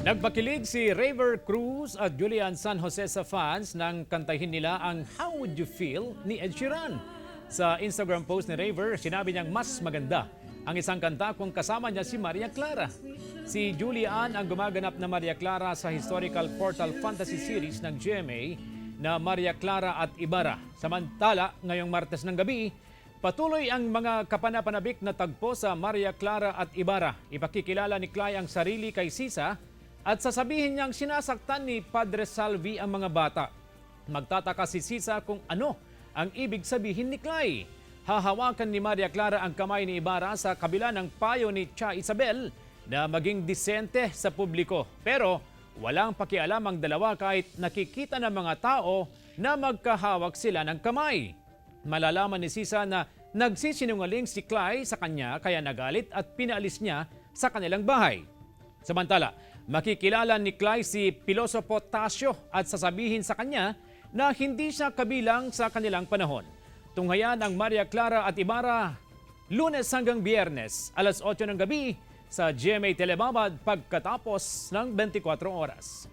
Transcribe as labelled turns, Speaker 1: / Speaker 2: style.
Speaker 1: Nagpakilig si Raver Cruz at Julian San Jose sa fans nang kantahin nila ang How Would You Feel ni Ed Sheeran. Sa Instagram post ni Raver, sinabi niyang mas maganda ang isang kanta kung kasama niya si Maria Clara. Si Julian ang gumaganap na Maria Clara sa historical portal fantasy series ng GMA na Maria Clara at Ibarra. Samantala, ngayong Martes ng gabi, patuloy ang mga kapanapanabik na tagpo sa Maria Clara at Ibarra. Ipakikilala ni Clay ang sarili kay Sisa at sasabihin niyang sinasaktan ni Padre Salvi ang mga bata. Magtataka si Sisa kung ano ang ibig sabihin ni Clay. Hahawakan ni Maria Clara ang kamay ni Ibarra sa kabila ng payo ni Cha Isabel na maging disente sa publiko. Pero walang pakialam ang dalawa kahit nakikita ng mga tao na magkahawak sila ng kamay. Malalaman ni Sisa na nagsisinungaling si Clay sa kanya kaya nagalit at pinaalis niya sa kanilang bahay. Samantala, makikilala ni Clay si Piloso Tasio at sasabihin sa kanya na hindi siya kabilang sa kanilang panahon. Tunghayan ang Maria Clara at Ibarra, Lunes hanggang Biyernes, alas 8 ng gabi sa GMA Telebabad pagkatapos ng 24 oras.